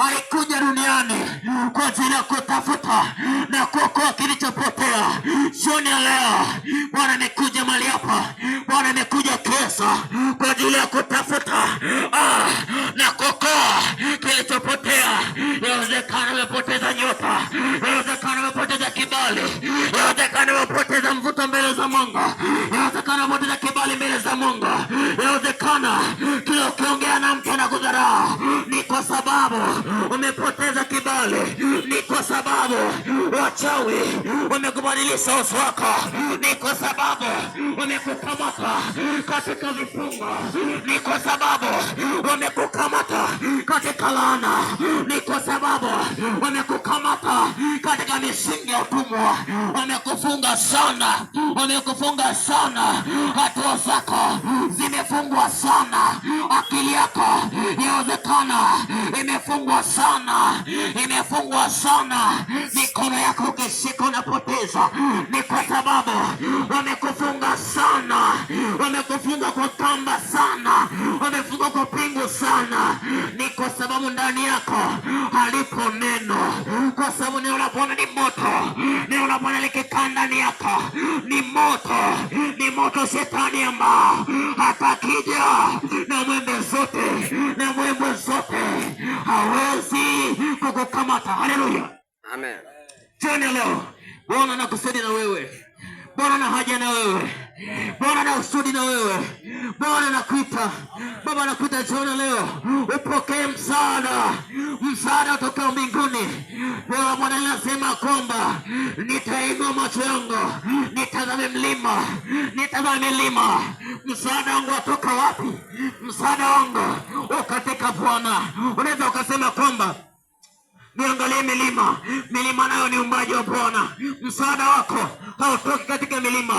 alikuja duniani kwa ajili ya kutafuta na kuokoa kilichopotea. Jioni ya leo Bwana amekuja mahali hapa, Bwana amekuja kesa kwa ajili ya kutafuta na kuokoa kilichopotea. Inawezekana umepoteza nyota, inawezekana umepoteza kibali, inawezekana umepoteza mvuto mbele za Mungu, inawezekana umepoteza kibali mbele za Mungu, inawezekana kila ukiongea na mtu anakudharau. Ni kwa sababu umepoteza kibali, ni kwa sababu wachawi wamekubadilisha uso wako, ni kwa sababu wamekukamata katika vifungo, ni kwa sababu wamekukamata katika laana, ni kwa sababu wamekukamata katika misingi ya utumwa, wamekufunga sana, wamekufunga sana. Hatua zako zimefungwa sana, akili yako inawezekana imefungwa sana, imefungwa sana. Mikono yako ukishika unapoteza, ni kwa sababu wamekufunga sana, wamekufunga kwa kamba sana, wamefunga kwa pingu sana. Ni kwa sababu ndani yako halipo neno, kwa sababu neno la Bwana ni moto, neno la Bwana likikaa ndani yako ni moto, ni moto. Shetani ambao atakija na mwembe zote na mwembe zote hawezi kukukamata. Haleluya, amen. Tena leo Bwana anakusudi na wewe, Bwana ana haja na wewe, Bwana ana usudi na wewe, Bwana anakuita, Baba anakuita jioni leo upokee msaada, msaada kutoka mbinguni. Bwana anasema kwamba nitainua macho yangu nitazame mlima, nitazame milima. Msaada wangu watoka wapi? Msaada wangu katika Bwana. Unaweza ukasema kwamba niangalie milima, milima nayo ni uumbaji wa Bwana. Msaada wako hautoki katika milima.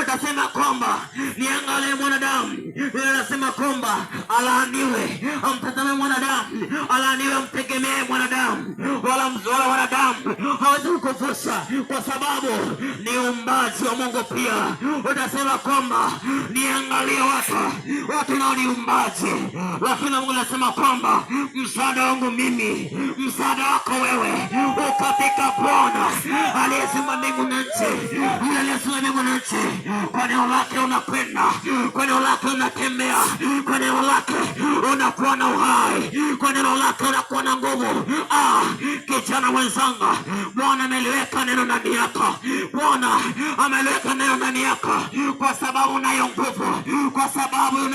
Utasema kwamba niangalie mwanadamu, unasema kwamba alaaniwe amtazame mwanadamu, alaaniwe amtegemee mwanadamu, wala wanadamu hawezi kukuvusha, kwa sababu ni uumbaji wa Mungu pia. Utasema kwamba niangalie watu nao ni uumbaji, lakini Mungu anasema kwamba msaada wangu mimi, msaada wako wewe katika Bwana aliyeumba mbingu na nchi, aliyeumba mbingu na nchi. Kwa neno lake unakwenda, kwa neno lake unatembea, kwa neno lake unakuwa na uhai, kwa neno lake unakuwa na nguvu. Kijana mwenzangu, Bwana ameliweka neno ndani yako, Bwana ameliweka neno ndani yako, kwa sababu unayo nguvu, kwa sababu unayo